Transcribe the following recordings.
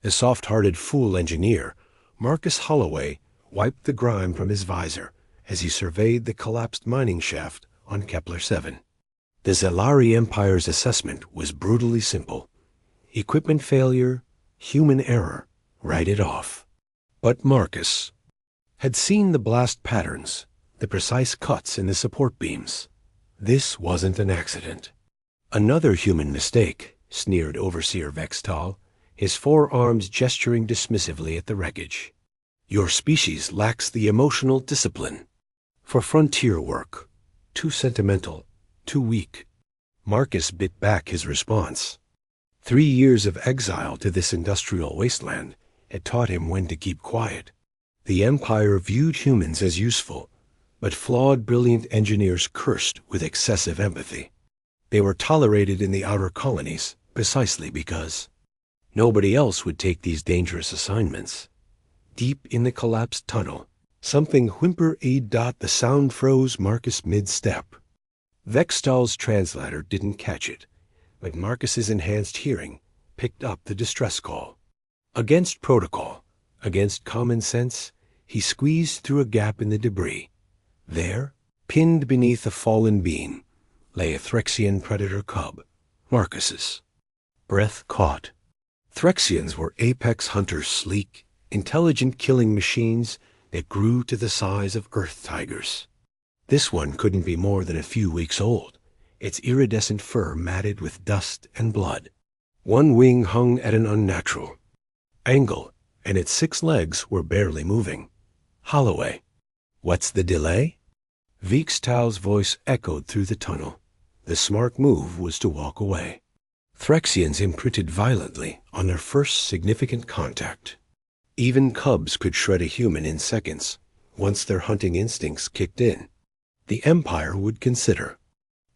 A soft-hearted fool engineer, Marcus Holloway wiped the grime from his visor as he surveyed the collapsed mining shaft on Kepler-7. The Zelari Empire's assessment was brutally simple. Equipment failure, human error, write it off. But Marcus had seen the blast patterns, the precise cuts in the support beams. This wasn't an accident. Another human mistake, sneered Overseer Vextal, his forearms gesturing dismissively at the wreckage. Your species lacks the emotional discipline for frontier work. Too sentimental, too weak. Marcus bit back his response. 3 years of exile to this industrial wasteland had taught him when to keep quiet. The Empire viewed humans as useful, but flawed, brilliant engineers cursed with excessive empathy. They were tolerated in the outer colonies precisely because nobody else would take these dangerous assignments. Deep in the collapsed tunnel, something whimper-aid. The sound froze Marcus mid-step. Vextal's translator didn't catch it, but Marcus's enhanced hearing picked up the distress call. Against protocol, against common sense, he squeezed through a gap in the debris. There, pinned beneath a fallen beam, lay a Threxian Predator Cub, Marcus's. Breath caught. Threxians were apex hunters, sleek, intelligent killing machines that grew to the size of earth tigers. This one couldn't be more than a few weeks old, its iridescent fur matted with dust and blood. One wing hung at an unnatural angle, and its 6 legs were barely moving. Holloway. What's the delay? Vextal's voice echoed through the tunnel. The smart move was to walk away. Threxians imprinted violently on their first significant contact. Even cubs could shred a human in seconds, once their hunting instincts kicked in. The Empire would consider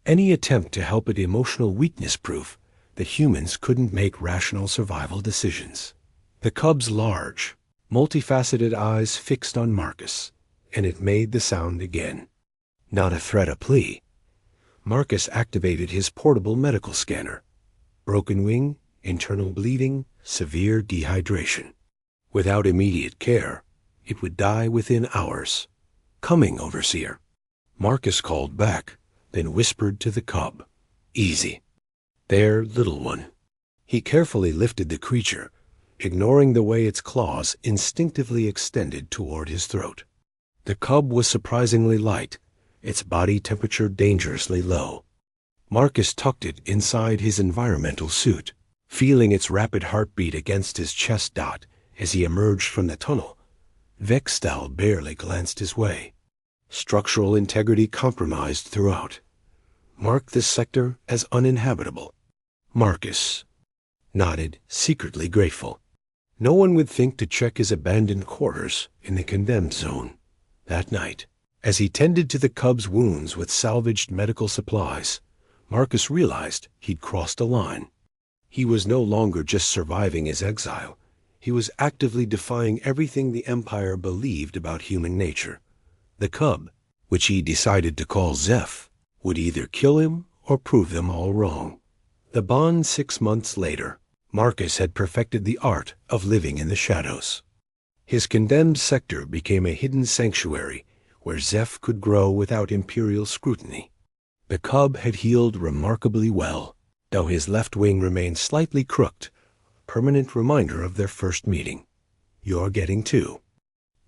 any attempt to help it emotional weakness proof that humans couldn't make rational survival decisions. The cub's large, multifaceted eyes fixed on Marcus, and it made the sound again. Not a threat, a plea. Marcus activated his portable medical scanner. Broken wing, internal bleeding, severe dehydration. Without immediate care, it would die within hours. Coming, Overseer. Marcus called back, then whispered to the cub. Easy. There, little one. He carefully lifted the creature, ignoring the way its claws instinctively extended toward his throat. The cub was surprisingly light, its body temperature dangerously low. Marcus tucked it inside his environmental suit, feeling its rapid heartbeat against his chest. As he emerged from the tunnel, Vextal barely glanced his way. Structural integrity compromised throughout. Mark this sector as uninhabitable. Marcus nodded, secretly grateful. No one would think to check his abandoned quarters in the condemned zone. That night, as he tended to the cub's wounds with salvaged medical supplies, Marcus realized he'd crossed a line. He was no longer just surviving his exile. He was actively defying everything the Empire believed about human nature. The cub, which he decided to call Zeph, would either kill him or prove them all wrong. The bond 6 months later, Marcus had perfected the art of living in the shadows. His condemned sector became a hidden sanctuary where Zeph could grow without imperial scrutiny. The cub had healed remarkably well, though his left wing remained slightly crooked, permanent reminder of their first meeting. You're getting 2.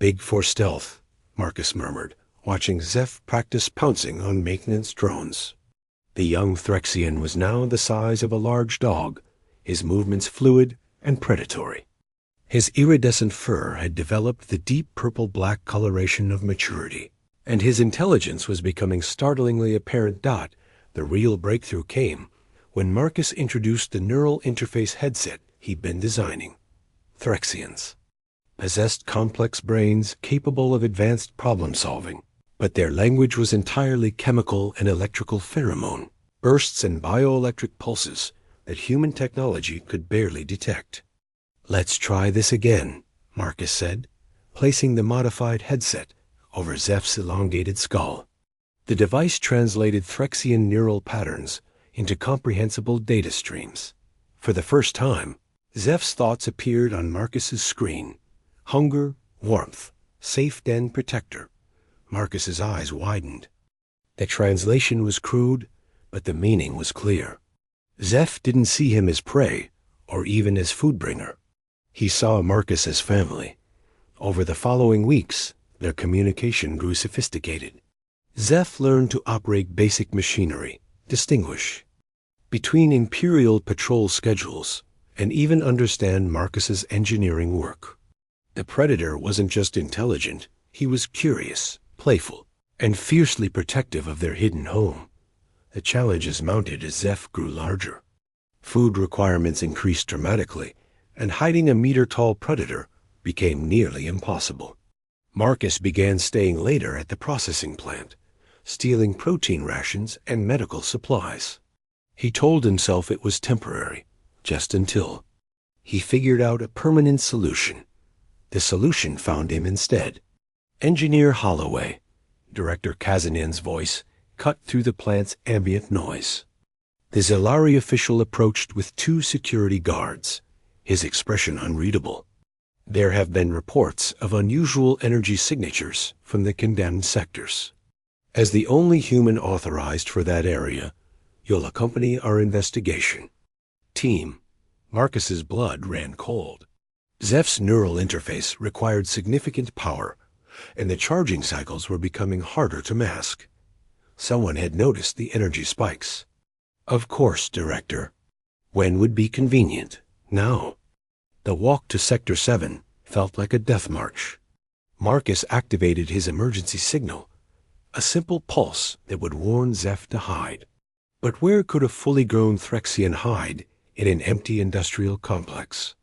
Big for stealth, Marcus murmured, watching Zeph practice pouncing on maintenance drones. The young Threxian was now the size of a large dog, his movements fluid and predatory. His iridescent fur had developed the deep purple-black coloration of maturity, and his intelligence was becoming startlingly apparent. The real breakthrough came when Marcus introduced the neural interface headset he'd been designing. Threxians possessed complex brains capable of advanced problem-solving, but their language was entirely chemical and electrical pheromone, bursts and bioelectric pulses that human technology could barely detect. Let's try this again, Marcus said, placing the modified headset over Zeph's elongated skull. The device translated Threxian neural patterns into comprehensible data streams. For the first time, Zeph's thoughts appeared on Marcus's screen. Hunger, warmth, safe den protector. Marcus's eyes widened. The translation was crude, but the meaning was clear. Zeph didn't see him as prey, or even as food bringer. He saw Marcus as family. Over the following weeks, their communication grew sophisticated. Zeph learned to operate basic machinery, distinguish between Imperial patrol schedules, and even understand Marcus's engineering work. The Predator wasn't just intelligent, he was curious, playful, and fiercely protective of their hidden home. The challenges mounted as Zeph grew larger. Food requirements increased dramatically, and hiding a meter-tall Predator became nearly impossible. Marcus began staying later at the processing plant, stealing protein rations and medical supplies. He told himself it was temporary, just until he figured out a permanent solution. The solution found him instead. Engineer Holloway, Director Kazanin's voice, cut through the plant's ambient noise. The Zelari official approached with 2 security guards, his expression unreadable. There have been reports of unusual energy signatures from the condemned sectors. As the only human authorized for that area, you'll accompany our investigation. Team, Marcus's blood ran cold. Zeph's neural interface required significant power, and the charging cycles were becoming harder to mask. Someone had noticed the energy spikes. Of course, Director. When would be convenient? Now. The walk to Sector 7 felt like a death march. Marcus activated his emergency signal, a simple pulse that would warn Zeph to hide. But where could a fully grown Threxian hide in an empty industrial complex?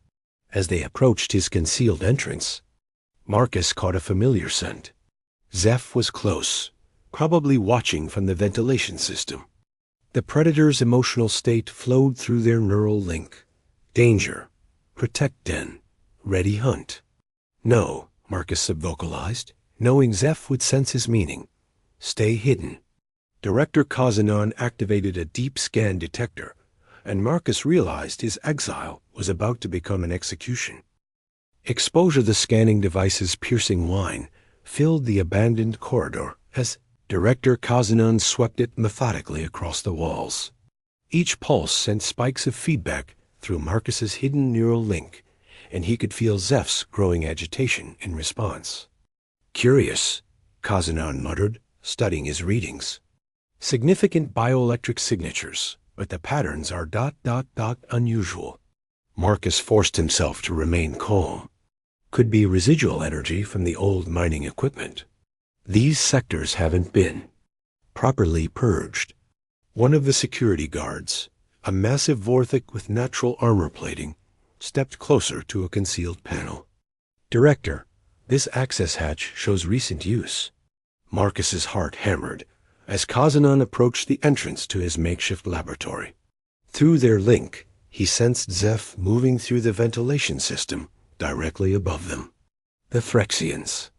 As they approached his concealed entrance, Marcus caught a familiar scent. Zeph was close, probably watching from the ventilation system. The Predator's emotional state flowed through their neural link. Danger. Protect den. Ready hunt. No, Marcus subvocalized, knowing Zeph would sense his meaning. Stay hidden. Director Kazanon activated a deep scan detector, and Marcus realized his exile was about to become an execution. Exposure to the scanning device's piercing whine filled the abandoned corridor as Director Kazanon swept it methodically across the walls. Each pulse sent spikes of feedback through Marcus's hidden neural link, and he could feel Zeph's growing agitation in response. Curious, Kazanon muttered, studying his readings. Significant bioelectric signatures, but the patterns are ... unusual. Marcus forced himself to remain calm. Could be residual energy from the old mining equipment. These sectors haven't been properly purged. One of the security guards, a massive Vorthic with natural armor plating, stepped closer to a concealed panel. Director, this access hatch shows recent use. Marcus's heart hammered as Kazanon approached the entrance to his makeshift laboratory. Through their link, he sensed Zeph moving through the ventilation system directly above them. The Threxians.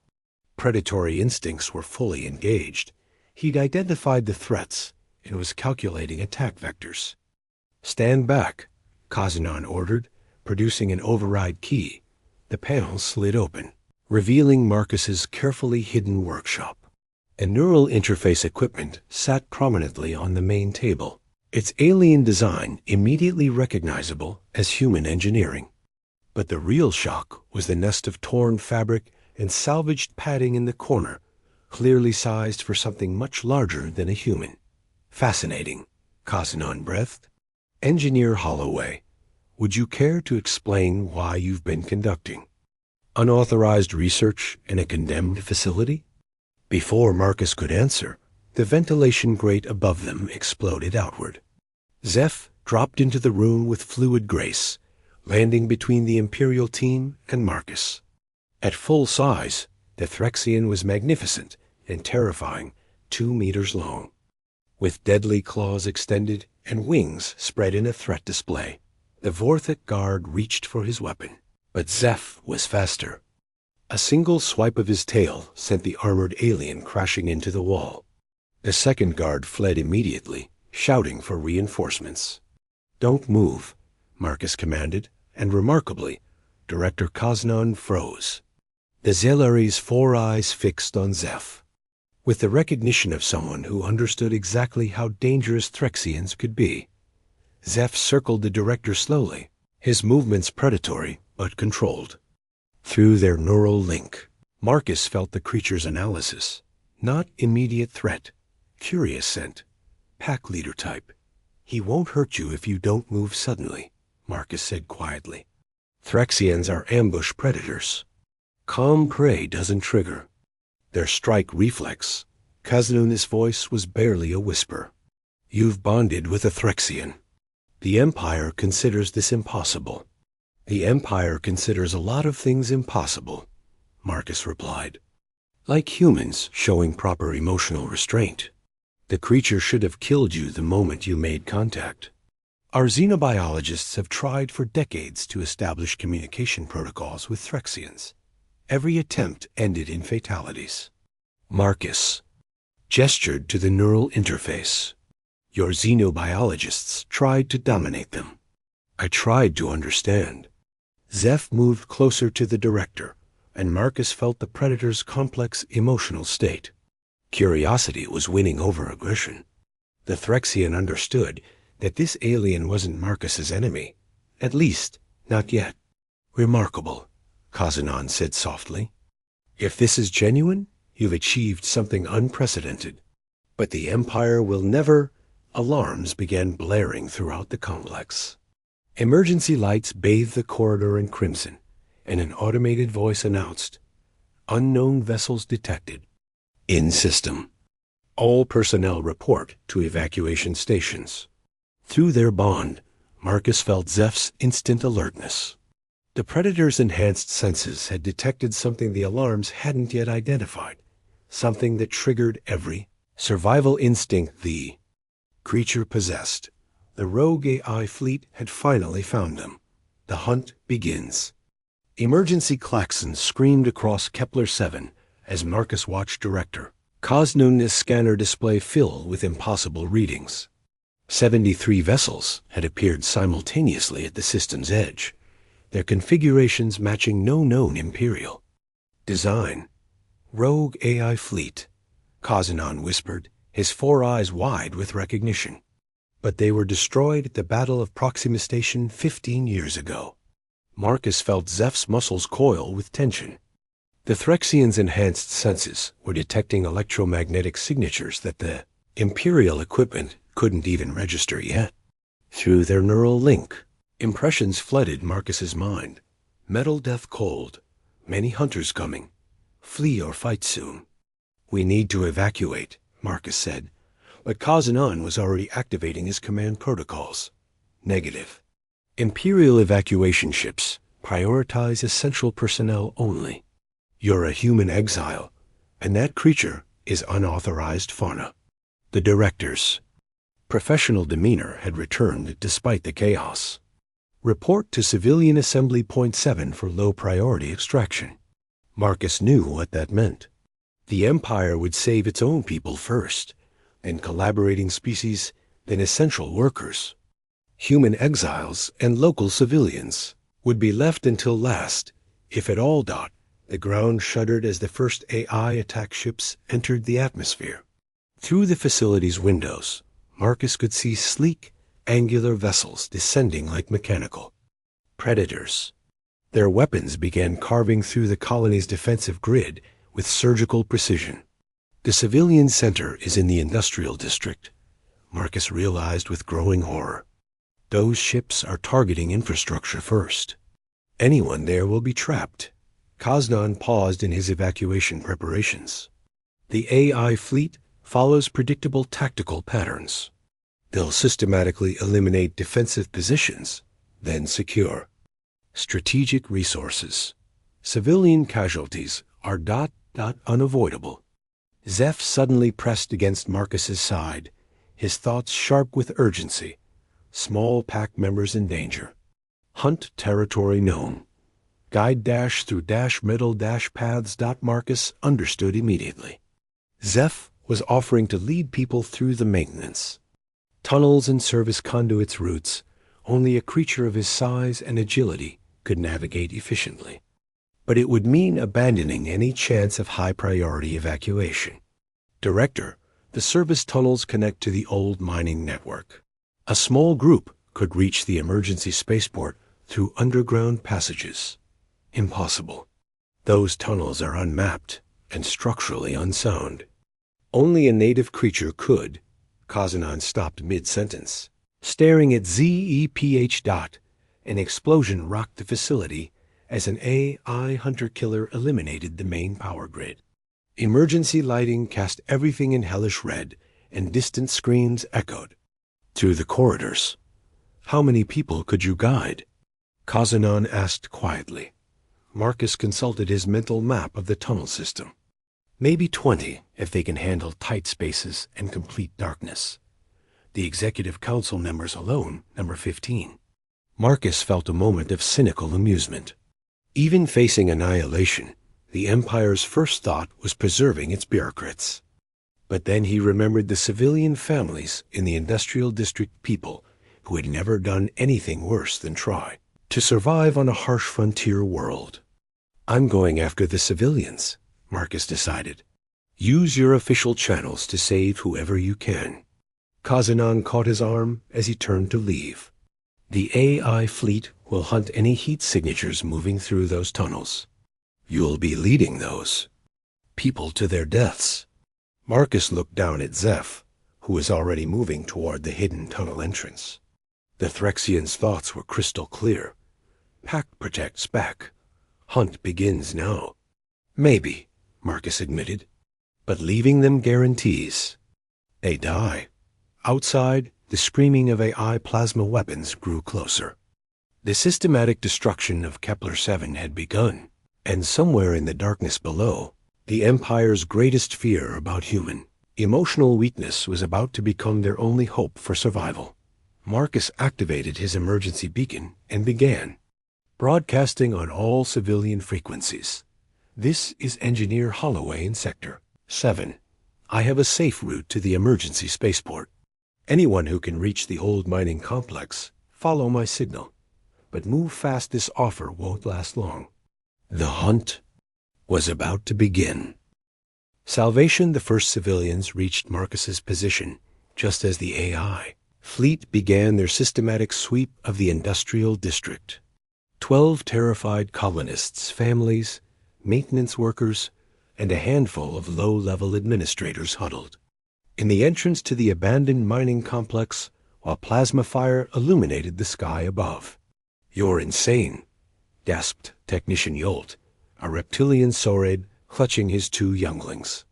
Predatory instincts were fully engaged. He'd identified the threats and was calculating attack vectors. Stand back, Kazanon ordered, producing an override key. The panel slid open, revealing Marcus's carefully hidden workshop. A neural interface equipment sat prominently on the main table, its alien design immediately recognizable as human engineering. But the real shock was the nest of torn fabric and salvaged padding in the corner, clearly sized for something much larger than a human. Fascinating, Kazanon breathed. Engineer Holloway, would you care to explain why you've been conducting unauthorized research in a condemned facility? Before Marcus could answer, the ventilation grate above them exploded outward. Zeph dropped into the room with fluid grace, landing between the Imperial team and Marcus. At full size, the Threxian was magnificent and terrifying, 2 meters long, with deadly claws extended and wings spread in a threat display. The Vorthic guard reached for his weapon, but Zeph was faster. A single swipe of his tail sent the armored alien crashing into the wall. The second guard fled immediately, shouting for reinforcements. Don't move, Marcus commanded, and remarkably, Director Kaznan froze. The Zelari's 4 eyes fixed on Zeph. With the recognition of someone who understood exactly how dangerous Threxians could be, Zeph circled the director slowly, his movements predatory but controlled. Through their neural link, Marcus felt the creature's analysis. Not immediate threat, curious scent, pack leader type. He won't hurt you if you don't move suddenly, Marcus said quietly. Threxians are ambush predators. Calm prey doesn't trigger. Their strike reflex. Kaznun's voice was barely a whisper. You've bonded with a Threxian. The Empire considers this impossible. The Empire considers a lot of things impossible, Marcus replied. Like humans showing proper emotional restraint. The creature should have killed you the moment you made contact. Our xenobiologists have tried for decades to establish communication protocols with Threxians. Every attempt ended in fatalities. Marcus gestured to the neural interface. Your xenobiologists tried to dominate them. I tried to understand. Zeph moved closer to the director, and Marcus felt the predator's complex emotional state. Curiosity was winning over aggression. The Threxian understood that this alien wasn't Marcus's enemy. At least, not yet. Remarkable, Kazanan said softly. If this is genuine, you've achieved something unprecedented. But the Empire will never... Alarms began blaring throughout the complex. Emergency lights bathed the corridor in crimson, and an automated voice announced, "Unknown vessels detected. In system. All personnel report to evacuation stations." Through their bond, Marcus felt Zeph's instant alertness. The Predator's enhanced senses had detected something the alarms hadn't yet identified, something that triggered every survival instinct the creature possessed. The rogue AI fleet had finally found them. The hunt begins. Emergency klaxons screamed across Kepler-7 as Marcus watched Director Kaznun's scanner display fill with impossible readings. 73 vessels had appeared simultaneously at the system's edge, their configurations matching no known Imperial design. Rogue AI fleet, Kazanan whispered, his 4 eyes wide with recognition. But they were destroyed at the Battle of Proxima Station 15 years ago. Marcus felt Zeph's muscles coil with tension. The Threxians' enhanced senses were detecting electromagnetic signatures that the Imperial equipment couldn't even register yet. Through their neural link, impressions flooded Marcus's mind. Metal death cold. Many hunters coming. Flee or fight soon. We need to evacuate, Marcus said, but Kazanan was already activating his command protocols. Negative. Imperial evacuation ships prioritize essential personnel only. You're a human exile, and that creature is unauthorized fauna. The director's professional demeanor had returned despite the chaos. Report to Civilian Assembly Point 7 for low priority extraction. Marcus knew what that meant. The Empire would save its own people first, and collaborating species, then essential workers. Human exiles and local civilians would be left until last, if at all. The ground shuddered as the first AI attack ships entered the atmosphere. Through the facility's windows, Marcus could see sleek, angular vessels descending like mechanical predators. Their weapons began carving through the colony's defensive grid with surgical precision. The civilian center is in the industrial district, Marcus realized with growing horror. Those ships are targeting infrastructure first. Anyone there will be trapped. Kaznan paused in his evacuation preparations. The AI fleet follows predictable tactical patterns. They'll systematically eliminate defensive positions, then secure strategic resources. Civilian casualties are unavoidable. Zeph suddenly pressed against Marcus's side, his thoughts sharp with urgency. Small pack members in danger. Hunt territory known. Guide dash through dash middle dash paths. Marcus understood immediately. Zeph was offering to lead people through the maintenance. Tunnels and service conduits routes only a creature of his size and agility could navigate efficiently. But it would mean abandoning any chance of high-priority evacuation. Director, the service tunnels connect to the old mining network. A small group could reach the emergency spaceport through underground passages. Impossible. Those tunnels are unmapped and structurally unsound. Only a native creature could. Kazanan stopped mid-sentence. Staring at ZEPH. An explosion rocked the facility as an AI hunter-killer eliminated the main power grid. Emergency lighting cast everything in hellish red, and distant screams echoed. Through the corridors. How many people could you guide? Kazanan asked quietly. Marcus consulted his mental map of the tunnel system. Maybe 20, if they can handle tight spaces and complete darkness. The Executive Council members alone, number 15. Marcus felt a moment of cynical amusement. Even facing annihilation, the Empire's first thought was preserving its bureaucrats. But then he remembered the civilian families in the Industrial District people who had never done anything worse than try to survive on a harsh frontier world. I'm going after the civilians, Marcus decided. Use your official channels to save whoever you can. Kazanan caught his arm as he turned to leave. The AI fleet will hunt any heat signatures moving through those tunnels. You'll be leading those people to their deaths. Marcus looked down at Zeph, who was already moving toward the hidden tunnel entrance. The Threxian's thoughts were crystal clear. Pack protects back. Hunt begins now. Maybe, Marcus admitted, but leaving them guarantees. They die. Outside, the screaming of AI plasma weapons grew closer. The systematic destruction of Kepler-7 had begun, and somewhere in the darkness below, the Empire's greatest fear about human emotional weakness was about to become their only hope for survival. Marcus activated his emergency beacon and began broadcasting on all civilian frequencies. This is Engineer Holloway in Sector 7. I have a safe route to the emergency spaceport. Anyone who can reach the old mining complex, follow my signal. But move fast, this offer won't last long. The hunt was about to begin. Salvation, the first civilians reached Marcus's position just as the AI fleet began their systematic sweep of the industrial district. 12 terrified colonists, families, maintenance workers, and a handful of low-level administrators huddled in the entrance to the abandoned mining complex while plasma fire illuminated the sky above. You're insane, gasped Technician Yolt, a reptilian saurid clutching his 2 younglings.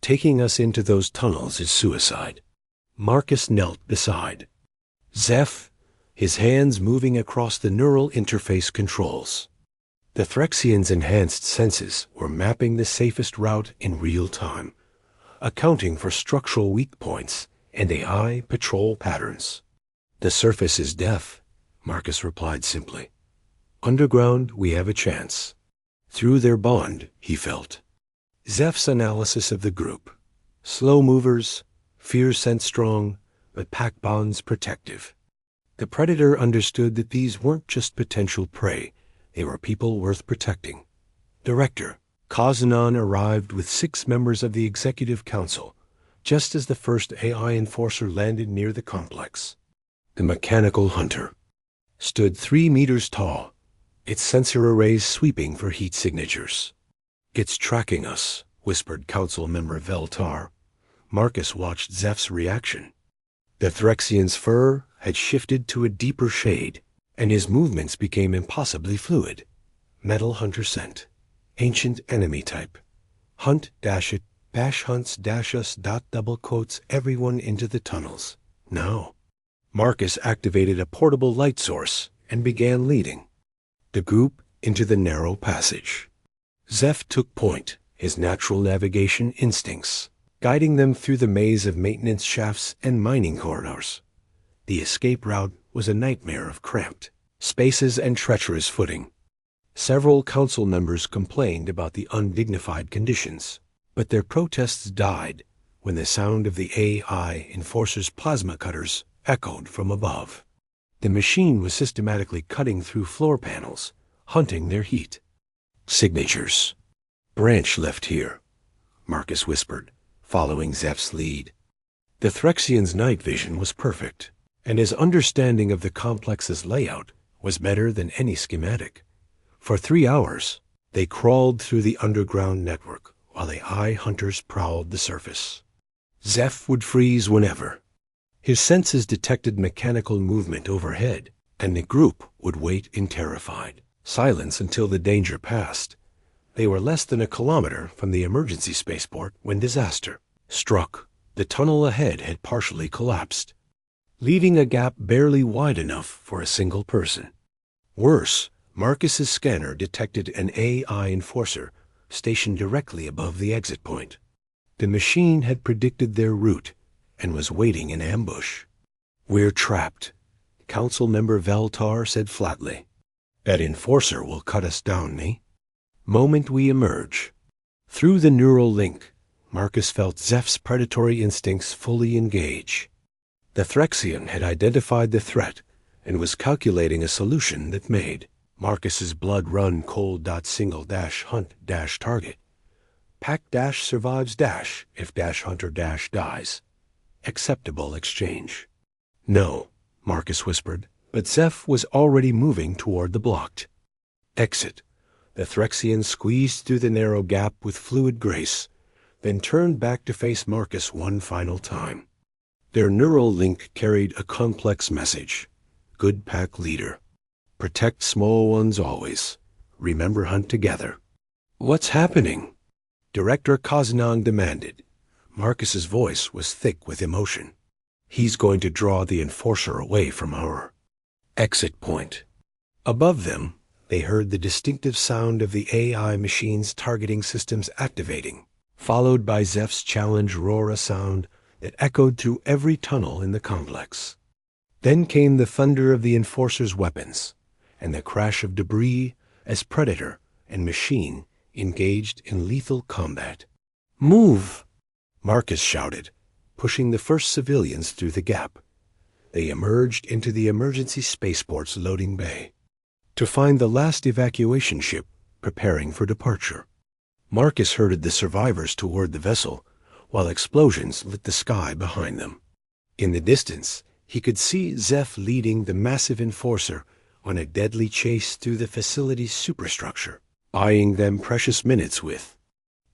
Taking us into those tunnels is suicide. Marcus knelt beside Zeph, his hands moving across the neural interface controls. The Threxian's enhanced senses were mapping the safest route in real time, accounting for structural weak points and AI patrol patterns. The surface is deaf, Marcus replied simply. Underground, we have a chance. Through their bond, he felt. Zeph's analysis of the group. Slow movers, fear scent strong, but pack bonds protective. The Predator understood that these weren't just potential prey, they were people worth protecting. Director, Kazanan arrived with 6 members of the Executive Council, just as the first AI enforcer landed near the complex. The mechanical hunter stood 3 meters tall, its sensor arrays sweeping for heat signatures. It's tracking us, whispered Council Member Veltar. Marcus watched Zeph's reaction. The Threxian's fur had shifted to a deeper shade, and his movements became impossibly fluid. Metal hunter scent. Ancient enemy type. Hunt dash it, bash hunts dash us dot double quotes everyone into the tunnels. Now. Marcus activated a portable light source and began leading the group into the narrow passage. Zeph took point, his natural navigation instincts, guiding them through the maze of maintenance shafts and mining corridors. The escape route was a nightmare of cramped spaces and treacherous footing. Several council members complained about the undignified conditions, but their protests died when the sound of the AI enforcer's plasma cutters echoed from above. The machine was systematically cutting through floor panels, hunting their heat. Signatures. Branch left here, Marcus whispered, following Zeph's lead. The Threxian's night vision was perfect, and his understanding of the complex's layout was better than any schematic. For 3 hours, they crawled through the underground network while the eye hunters prowled the surface. Zeph would freeze whenever. His senses detected mechanical movement overhead, and the group would wait in terrified silence until the danger passed. They were less than a kilometer from the emergency spaceport when disaster struck. The tunnel ahead had partially collapsed, leaving a gap barely wide enough for a single person. Worse, Marcus's scanner detected an AI enforcer stationed directly above the exit point. The machine had predicted their route and was waiting in ambush. "We're trapped," Council Member Veltar said flatly. "That enforcer will cut us down, me." Moment we emerge. Through the neural link, Marcus felt Zeph's predatory instincts fully engage. The Threxian had identified the threat and was calculating a solution that made Marcus's blood run cold. Single hunt target. Pack survives if hunter dies. Acceptable exchange. "No," Marcus whispered, but Zeph was already moving toward the blocked exit. The Threxian squeezed through the narrow gap with fluid grace, then turned back to face Marcus one final time. Their neural link carried a complex message. Good pack leader. Protect small ones always. Remember hunt together. "What's happening?" Director Kazanang demanded. Marcus's voice was thick with emotion. "He's going to draw the enforcer away from our exit point." Above them, they heard the distinctive sound of the AI machine's targeting systems activating, followed by Zeph's challenge roar, a sound that echoed through every tunnel in the complex. Then came the thunder of the enforcer's weapons, and the crash of debris as Predator and machine engaged in lethal combat. "Move!" Marcus shouted, pushing the first civilians through the gap. They emerged into the emergency spaceport's loading bay to find the last evacuation ship preparing for departure. Marcus herded the survivors toward the vessel, while explosions lit the sky behind them. In the distance, he could see Zeph leading the massive enforcer on a deadly chase through the facility's superstructure, buying them precious minutes with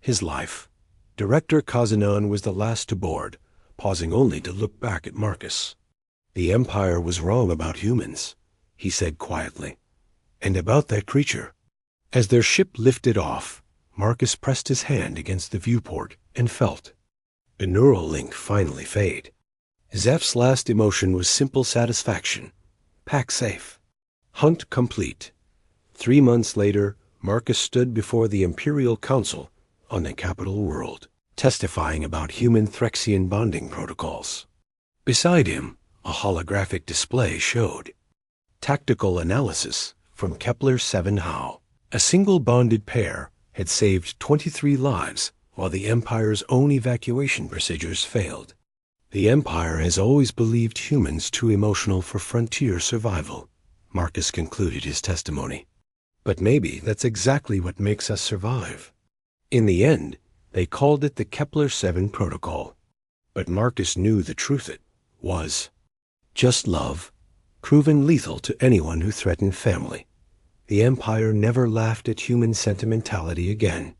his life. Director Kazanan was the last to board, pausing only to look back at Marcus. "The Empire was wrong about humans," he said quietly, "and about that creature." As their ship lifted off, Marcus pressed his hand against the viewport and felt the neural link finally fade. Zeph's last emotion was simple satisfaction. Pack safe. Hunt complete. 3 months later, Marcus stood before the Imperial Council on the capital world, testifying about human Threxian bonding protocols. Beside him, a holographic display showed tactical analysis from Kepler-7 how a single bonded pair had saved 23 lives while the Empire's own evacuation procedures failed. "The Empire has always believed humans too emotional for frontier survival," Marcus concluded his testimony. "But maybe that's exactly what makes us survive." In the end, they called it the Kepler-7 Protocol. But Marcus knew the truth it was just love, proven lethal to anyone who threatened family. The Empire never laughed at human sentimentality again.